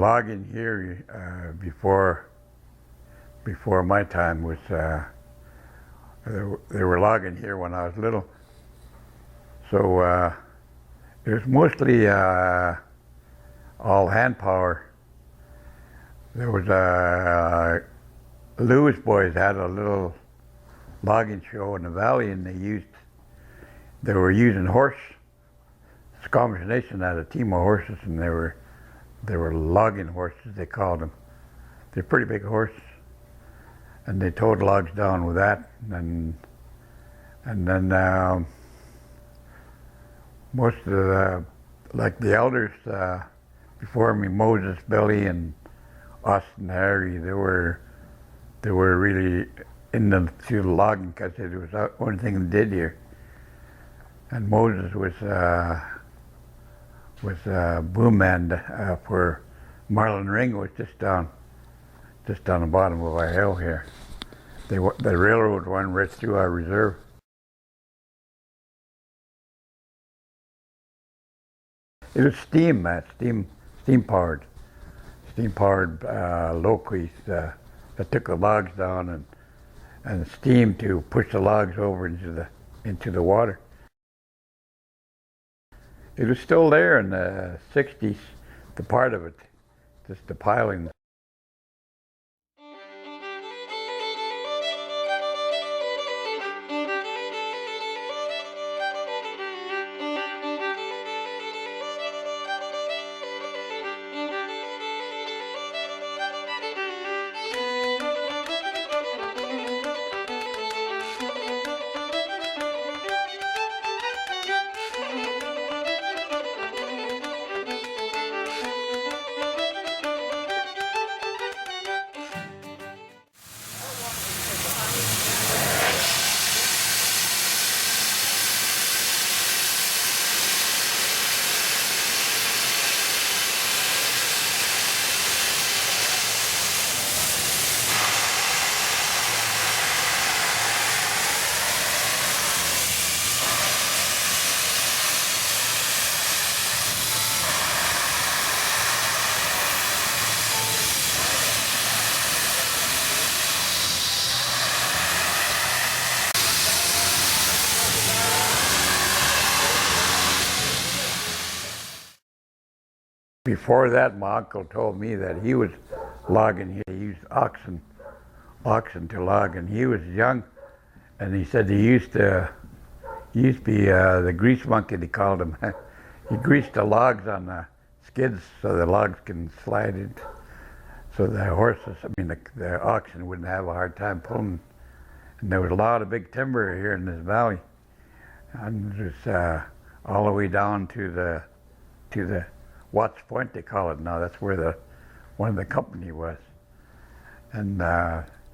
Logging here before my time was they were logging here when I was little, so it was mostly all hand power. There was Lewis boys had a little logging show in the valley, and they were using horse. Squamish Nation had a team of horses, and they were logging horses, they called them. They're pretty big horses, and they towed logs down with that, and then most of the elders before me, Moses, Billy, and Austin, Harry, they were really into logging because it was the only thing they did here. And Moses was boom man for Marlin Ring was just down the bottom of our hill here. The railroad went right through our reserve. It was steam powered Loquis that took the logs down and steam to push the logs over into the water. It was still there in the 60s, the part of it, just the piling. Before that, my uncle told me that he was logging. He used oxen to log, and he was young, and he said he used to be the grease monkey, they called him. He greased the logs on the skids so the logs can slide it, so the oxen wouldn't have a hard time pulling. And there was a lot of big timber here in this valley, and there's all the way down to the Watts Point, they call it now. That's where one of the company was, and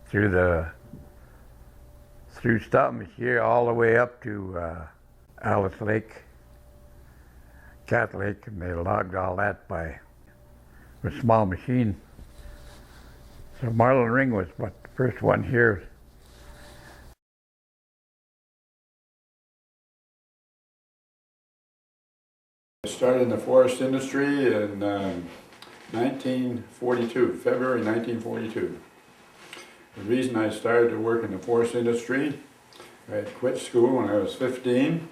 through Squamish here all the way up to Alice Lake, Cat Lake, and they logged all that with a small machine. So Marlin Ring was the first one here. I started in the forest industry in 1942, February 1942. The reason I started to work in the forest industry, I had quit school when I was 15,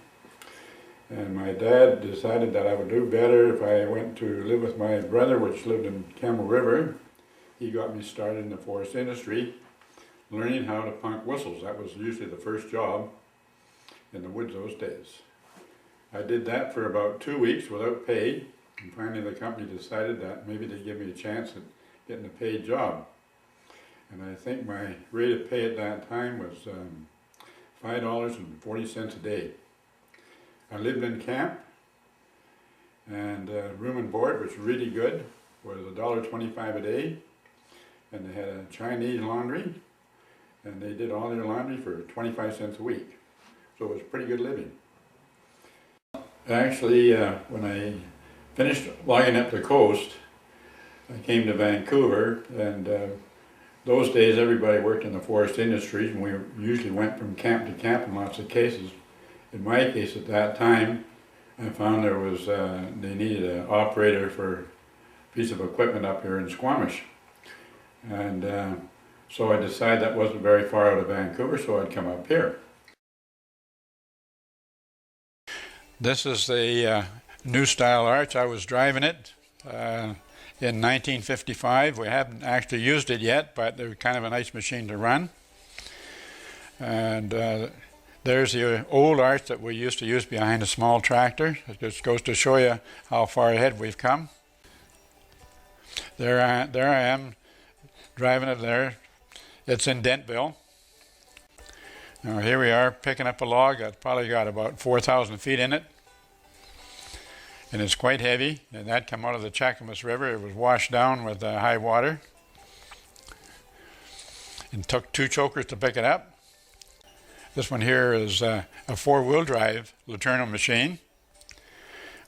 and my dad decided that I would do better if I went to live with my brother, which lived in Camel River. He got me started in the forest industry, learning how to punk whistles. That was usually the first job in the woods those days. I did that for about 2 weeks without pay, and finally the company decided that maybe they'd give me a chance at getting a paid job. And I think my rate of pay at that time was $5.40 a day. I lived in camp, and room and board was really good, was $1.25 a day, and they had a Chinese laundry, and they did all their laundry for 25 cents a week. So it was pretty good living. Actually, when I finished logging up the coast, I came to Vancouver, and those days everybody worked in the forest industries, and we usually went from camp to camp in lots of cases. In my case at that time, I found there was, they needed an operator for piece of equipment up here in Squamish. And so I decided that wasn't very far out of Vancouver, so I'd come up here. This is the new style arch. I was driving it in 1955. We haven't actually used it yet, but they're kind of a nice machine to run. And there's the old arch that we used to use behind a small tractor. It just goes to show you how far ahead we've come. There I am driving it there. It's in Dentville. Now here we are picking up a log that's probably got about 4,000 feet in it. And it's quite heavy, and that came out of the Chacamas River. It was washed down with high water. And took 2 chokers to pick it up. This one here is a 4-wheel drive Letourneau machine.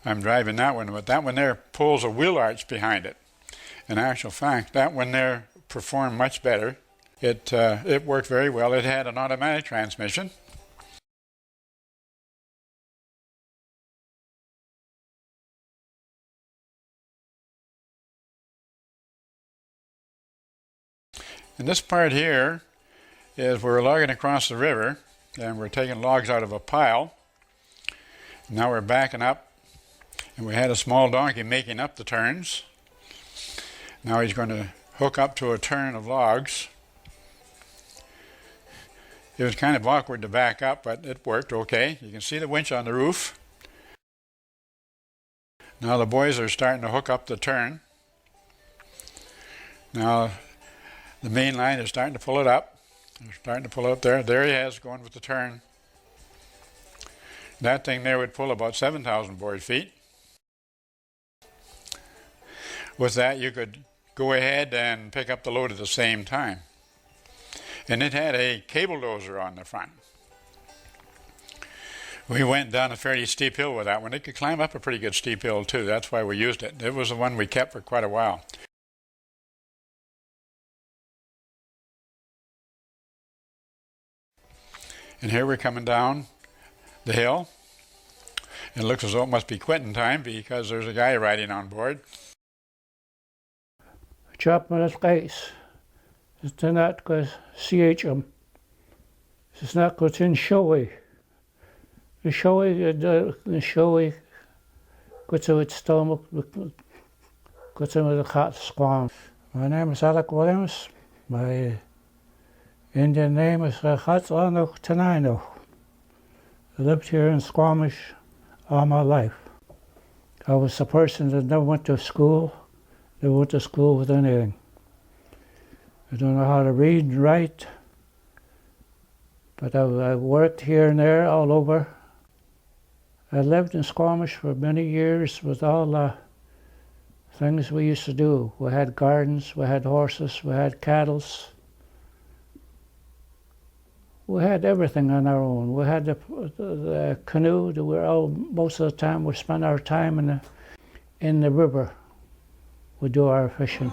I'm driving that one, but that one there pulls a wheel arch behind it. In actual fact, that one there performed much better. It worked very well. It had an automatic transmission. And this part here is we're logging across the river, and we're taking logs out of a pile. Now we're backing up, and we had a small donkey making up the turns. Now he's going to hook up to a turn of logs. It was kind of awkward to back up, but it worked okay. You can see the winch on the roof. Now the boys are starting to hook up the turn. Now the main line is starting to pull it up. They're starting to pull it up there. There he is, going with the turn. That thing there would pull about 7,000 board feet. With that, you could go ahead and pick up the load at the same time. And it had a cable dozer on the front. We went down a fairly steep hill with that one. It could climb up a pretty good steep hill too. That's why we used it. It was the one we kept for quite a while. And here we're coming down the hill. It looks as though it must be quitting time because there's a guy riding on board. Chop met het reis. Het is net als CHM. Het is net als in showy. The showy, goed zo het stomach, goed zo met de gat squam. My name is Alec Williams. My Indian name is Rachatzanoch Tenainoch. I lived here in Squamish all my life. I was a person that never went to school. Never went to school with anything. I don't know how to read and write, but I worked here and there all over. I lived in Squamish for many years with all the things we used to do. We had gardens, we had horses, we had cattle. We had everything on our own. We had the canoe. Most of the time we spent our time in the river. We do our fishing.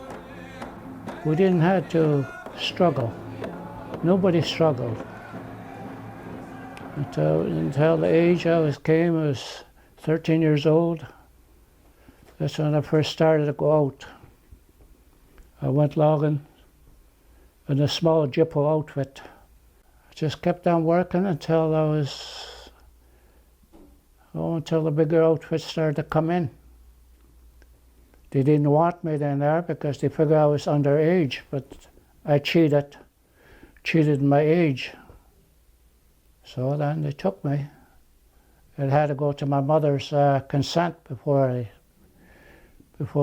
We didn't have to struggle. Nobody struggled. Until the age I was 13 years old. That's when I first started to go out. I went logging in a small Jippo outfit. I just kept on working until until the bigger outfits started to come in. They didn't want me then there because they figured I was underage, but I cheated my age. So then they took me. It had to go to my mother's consent before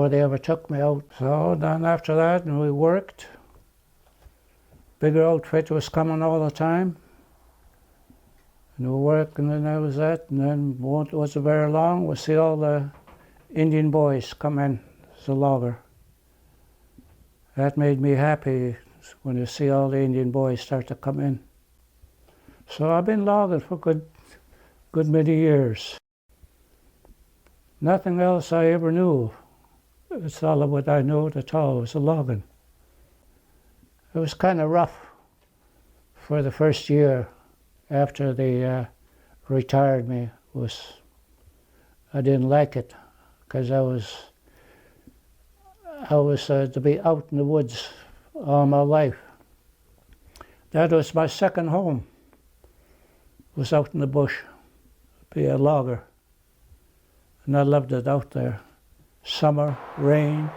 they ever took me out. So then after that, and we worked. Bigger outfit was coming all the time. And we worked, and then that was that. And then it wasn't very long, we see all the Indian boys come in as a logger. That made me happy when you see all the Indian boys start to come in. So I've been logging for good many years. Nothing else I ever knew. It's all what I knew at all was the logging. It was kind of rough for the first year after they retired me. I didn't like it because I was to be out in the woods all my life. That was my second home, was out in the bush, be a logger. And I loved it out there. Summer, rain,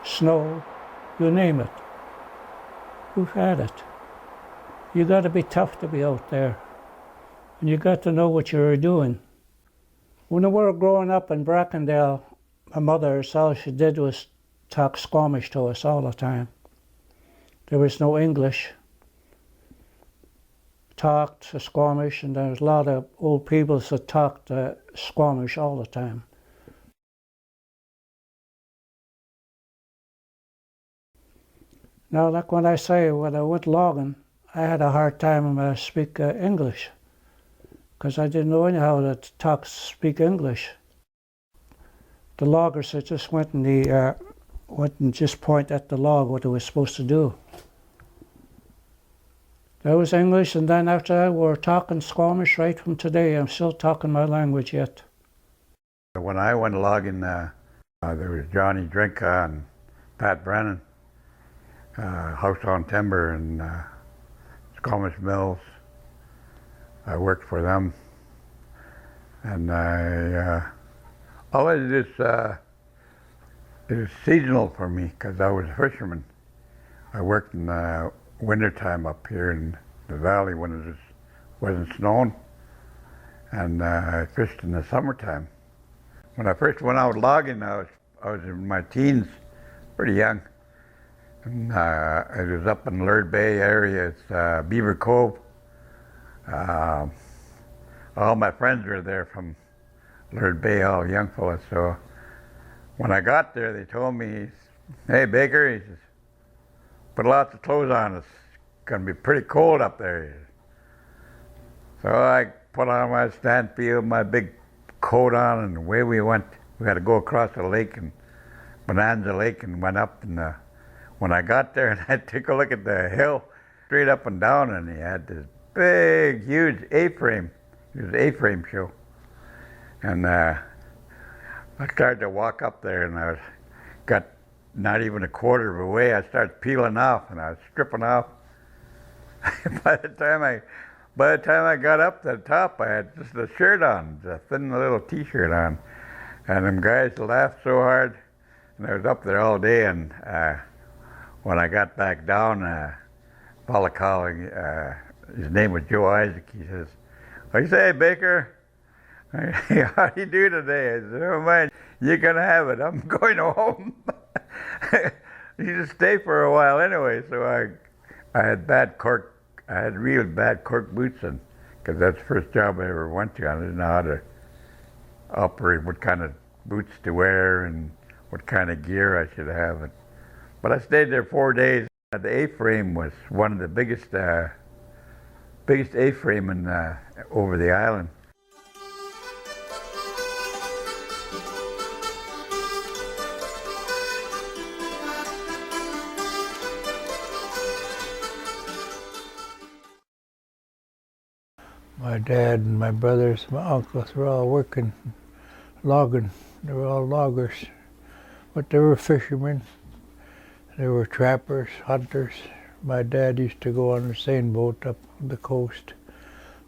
snow, you name it. We've had it. You got to be tough to be out there. And you got to know what you're doing. When we were growing up in Brackendale, my mother, all she did was talk Squamish to us all the time. There was no English. Talked Squamish, and there was a lot of old people that talked Squamish all the time. Now, like when I say when I went logging, I had a hard time when I speak English, because I didn't know anyhow to speak English. The loggers that just went and just point at the log what they were supposed to do. That was English, and then after that we were talking Squamish right from today. I'm still talking my language yet. When I went logging, there was Johnny Drinka and Pat Brennan, House on Timber and Squamish Mills. I worked for them, and I always it was seasonal for me because I was a fisherman. I worked in wintertime up here in the valley when it wasn't snowing, and I fished in the summertime. When I first went out logging, I was in my teens, pretty young, and I was up in Lurd Bay area. It's Beaver Cove. All my friends were there from Lurd Bay, all young fellas. So when I got there, they told me, "Hey Baker," he says, "put lots of clothes on. It's going to be pretty cold up there." So I put on my Stanfield, my big coat on, and away we went. We had to go across the lake, and Bonanza Lake, and went up. And when I got there, and I took a look at the hill, straight up and down, and he had this big, huge A-frame. It was an A-frame show. And I started to walk up there, and got not even a quarter of a way. I started peeling off, and I was stripping off. By the time I got up to the top, I had just a shirt on, just a thin little T-shirt on, and them guys laughed so hard. And I was up there all day, and when I got back down, fella calling, his name was Joe Isaac. He says, "What you say, Baker? How do you do today?" I said, "Never mind, you can have it. I'm going home." You just stay for a while anyway. So I had real bad cork boots on, because that's the first job I ever went to. I didn't know how to operate, what kind of boots to wear and what kind of gear I should have. But I stayed there 4 days. The A-frame was one of the biggest A-frame over the island. My dad and my brothers, my uncles were all working, logging. They were all loggers, but they were fishermen. They were trappers, hunters. My dad used to go on a seine boat up the coast.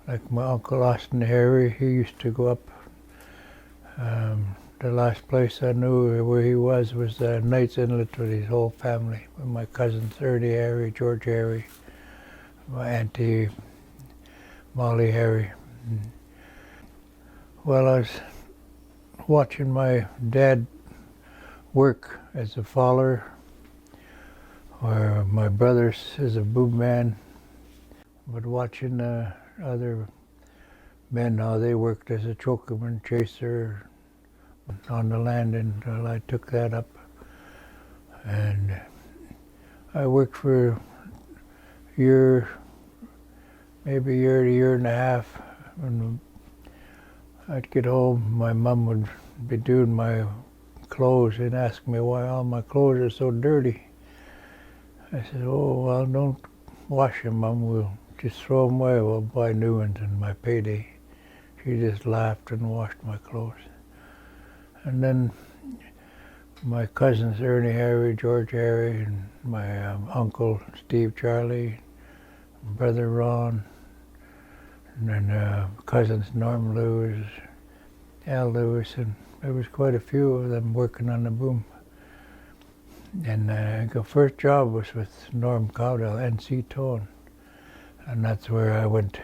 Like my Uncle Austin Harry, he used to go up. The last place I knew where he was Knight's Inlet with his whole family. With my cousins, Ernie Harry, George Harry, my auntie Molly Harry. Well, I was watching my dad work as a faller, or my brothers as a boom man, but watching other men how they worked as a chokerman, chaser on the land until I took that up. And I worked for a year, maybe a year to a year and a half. When I'd get home, my mom would be doing my clothes and ask me why all my clothes are so dirty. I said, "Oh, well, don't wash them, Mom. We'll just throw them away. We'll buy new ones on my payday." She just laughed and washed my clothes. And then my cousins Ernie Harry, George Harry, and my uncle Steve Charlie, brother Ron, and then cousins Norm Lewis, Al Lewis, and there was quite a few of them working on the boom. And the first job was with Norm Cowdell, NC Tone, and that's where I went.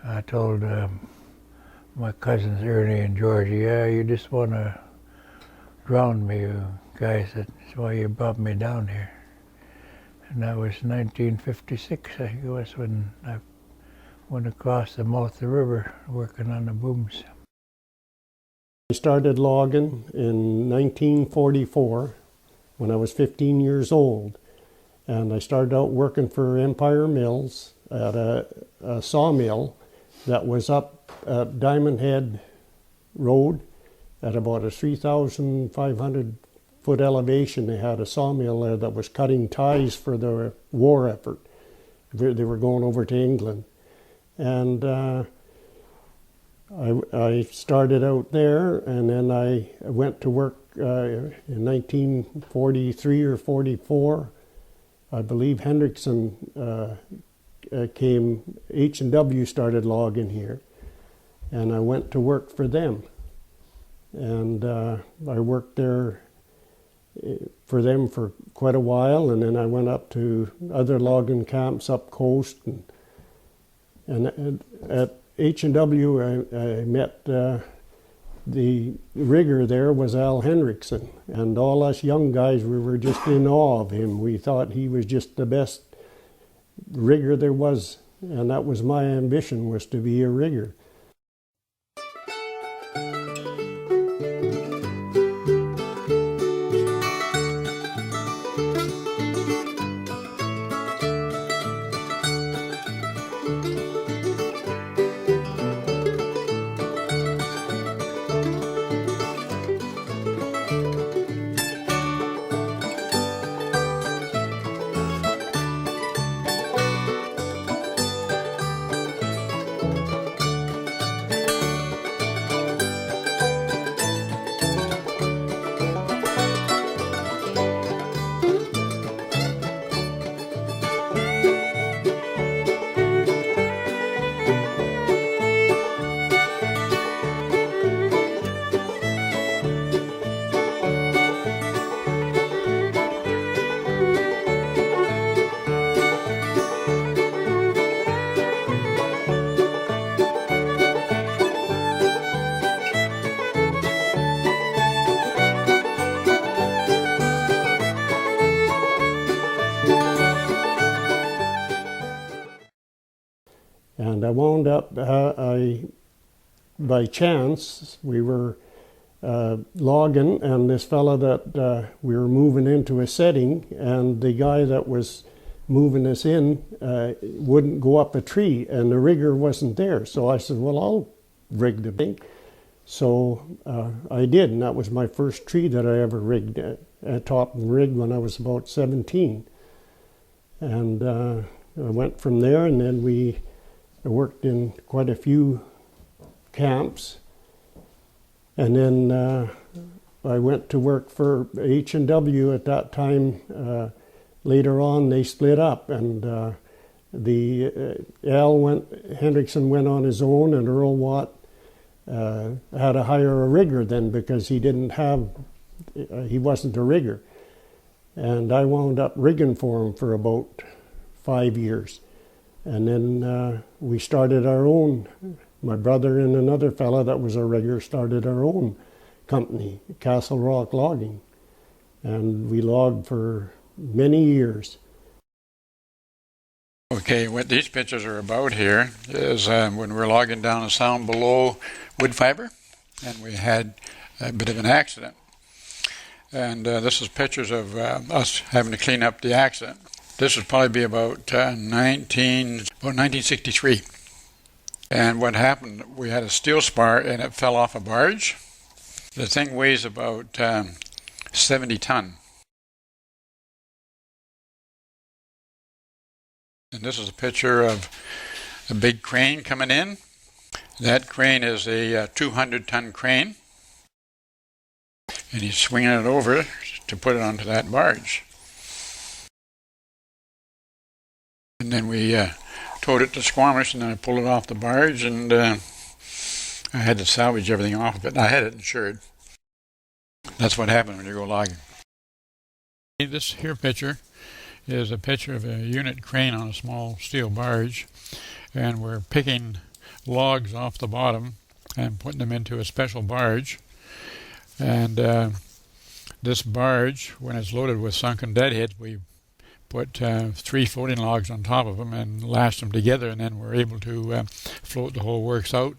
I told my cousins Ernie and George, yeah, you just want to drown me, you guys. That's why you brought me down here. And that was 1956, I think it was, when I went across the mouth of the river working on the booms. I started logging in 1944 when I was 15 years old. And I started out working for Empire Mills at a sawmill that was up at Diamond Head Road at about a 3,500 foot elevation. They had a sawmill there that was cutting ties for the war effort. They were going over to England. And I started out there, and then I went to work in 1943 or 44. I believe Hendrickson came, H&W started logging here, and I went to work for them. And I worked there for them for quite a while, and then I went up to other logging camps up coast. And at H&W I met the rigger there was Al Hendrickson, and all us young guys, we were just in awe of him. We thought he was just the best rigger there was, and that was my ambition, was to be a rigger. And I wound up, by chance, we were logging, and this fella that we were moving into a setting, and the guy that was moving us in wouldn't go up a tree, and the rigger wasn't there. So I said, well, I'll rig the thing. So I did, and that was my first tree that I ever rigged, topped and rigged when I was about 17. And I went from there, and then I worked in quite a few camps, and then I went to work for H&W at that time. Later on, they split up, and Hendrickson went on his own, and Earl Watt had to hire a rigger then because he wasn't a rigger, and I wound up rigging for him for about 5 years. And then we started our own, my brother and another fella that was a rigger started our own company, Castle Rock Logging. And we logged for many years. Okay, what these pictures are about here is when we were logging down a sound below wood fiber, and we had a bit of an accident. And this is pictures of us having to clean up the accident. This would probably be about 1963. And what happened, we had a steel spar and it fell off a barge. The thing weighs about 70 ton. And this is a picture of a big crane coming in. That crane is a 200-ton crane. and he's swinging it over to put it onto that barge. And then we towed it to Squamish, and then I pulled it off the barge, and I had to salvage everything off of it. I had it insured. That's what happened when you go logging. This here picture is a picture of a unit crane on a small steel barge, and we're picking logs off the bottom and putting them into a special barge. And this barge, when it's loaded with sunken deadheads, we put 3 floating logs on top of them and lash them together, and then we're able to float the whole works out,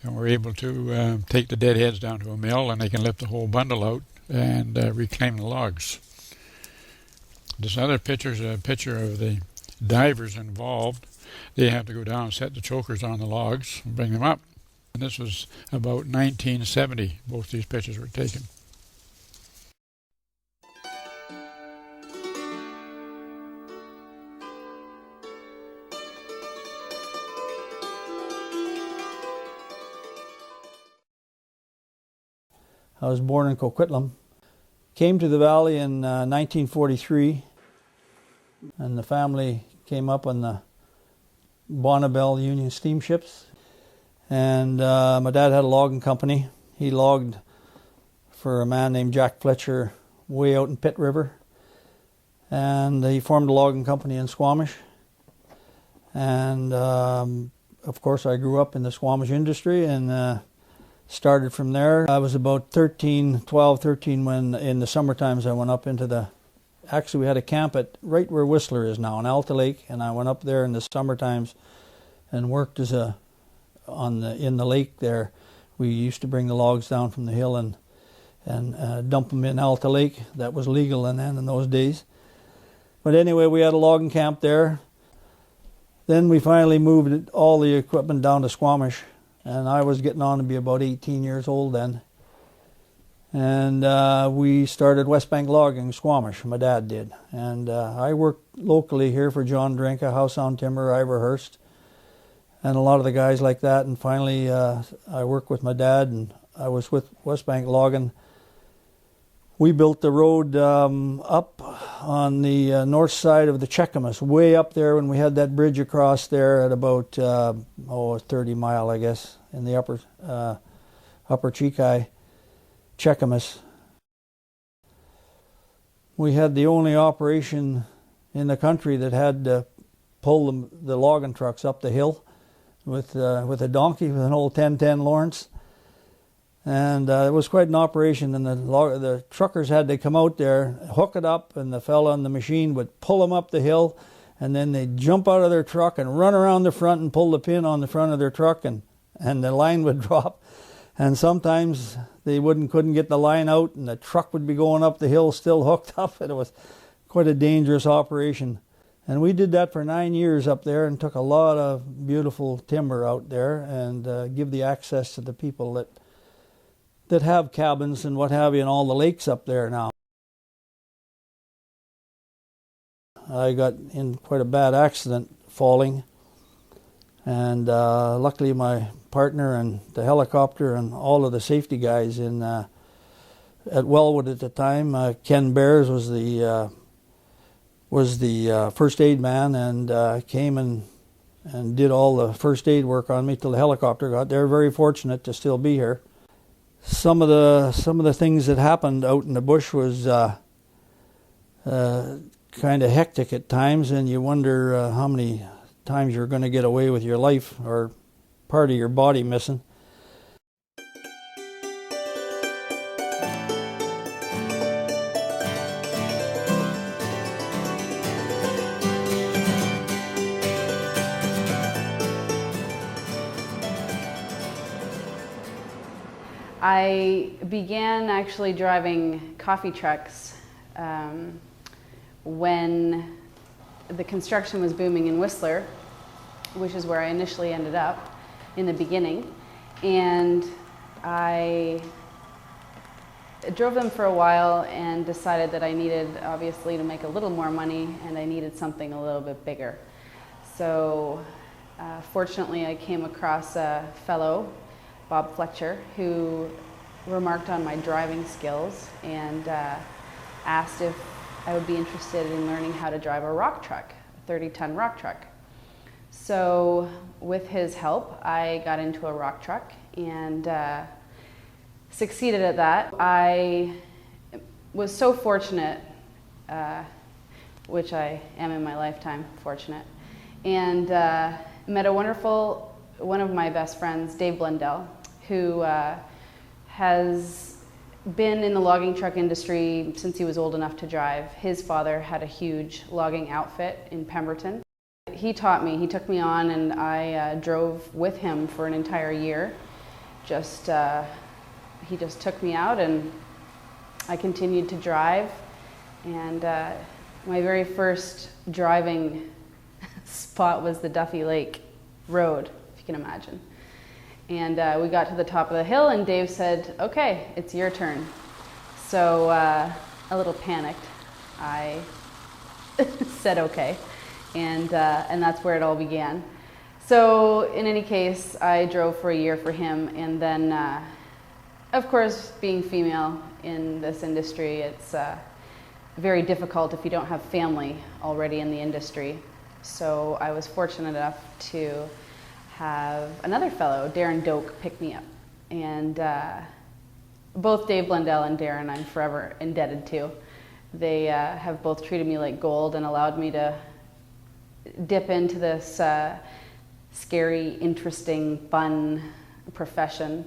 and we're able to take the deadheads down to a mill, and they can lift the whole bundle out and reclaim the logs. This other picture is a picture of the divers involved. They have to go down and set the chokers on the logs and bring them up. And this was about 1970, both these pictures were taken. I was born in Coquitlam. Came to the valley in 1943, and the family came up on the Bonnabel Union steamships. And my dad had a logging company. He logged for a man named Jack Fletcher way out in Pitt River. And he formed a logging company in Squamish. And of course I grew up in the Squamish industry and started from there. I was about 12, 13 when in the summer times I went up into the... Actually we had a camp at right where Whistler is now, in Alta Lake, and I went up there in the summer times and worked as a... in the lake there. We used to bring the logs down from the hill and dump them in Alta Lake. That was legal then in those days. But anyway, we had a logging camp there. Then we finally moved all the equipment down to Squamish, and I was getting on to be about 18 years old then. And we started West Bank Logging, Squamish, my dad did. And I worked locally here for John Drinka, House on Timber, Ivor Hurst, and a lot of the guys like that. And finally I worked with my dad, and I was with West Bank Logging. We built the road up on the north side of the Cheakamus, way up there when we had that bridge across there at about 30 mile, I guess, in the upper Chekai, Cheakamus. We had the only operation in the country that had to pull the logging trucks up the hill with a donkey, with an old 1010 Lawrence. And it was quite an operation, and the truckers had to come out there, hook it up, and the fella on the machine would pull them up the hill, and then they'd jump out of their truck and run around the front and pull the pin on the front of their truck, and the line would drop. And sometimes they couldn't get the line out, and the truck would be going up the hill still hooked up, and it was quite a dangerous operation. And we did that for 9 years up there and took a lot of beautiful timber out there and give the access to the people that have cabins and what have you in all the lakes up there now. I got in quite a bad accident falling, and luckily my partner and the helicopter and all of the safety guys at Wellwood at the time, Ken Bears was the first aid man, and came and did all the first aid work on me till the helicopter got there. Very fortunate to still be here. Some of the things that happened out in the bush was kind of hectic at times, and you wonder how many times you're going to get away with your life or part of your body missing. I began actually driving coffee trucks when the construction was booming in Whistler, which is where I initially ended up in the beginning. And I drove them for a while and decided that I needed, obviously, to make a little more money, and I needed something a little bit bigger. So fortunately I came across a fellow, Bob Fletcher, who remarked on my driving skills and asked if I would be interested in learning how to drive a rock truck, a 30-ton rock truck. So with his help, I got into a rock truck and succeeded at that. I was so fortunate, which I am in my lifetime, fortunate, and met one of my best friends, Dave Blundell, who has been in the logging truck industry since he was old enough to drive. His father had a huge logging outfit in Pemberton. He taught me, he took me on, and I drove with him for an entire year. He just took me out and I continued to drive. And my very first driving spot was the Duffy Lake Road, if you can imagine. And we got to the top of the hill and Dave said, "Okay, it's your turn." So a little panicked, I said okay. And that's where it all began. So in any case, I drove for a year for him, and then, of course, being female in this industry, it's very difficult if you don't have family already in the industry. So I was fortunate enough to have another fellow, Darren Doak, pick me up. And both Dave Blundell and Darren I'm forever indebted to. They have both treated me like gold and allowed me to dip into this scary, interesting, fun profession.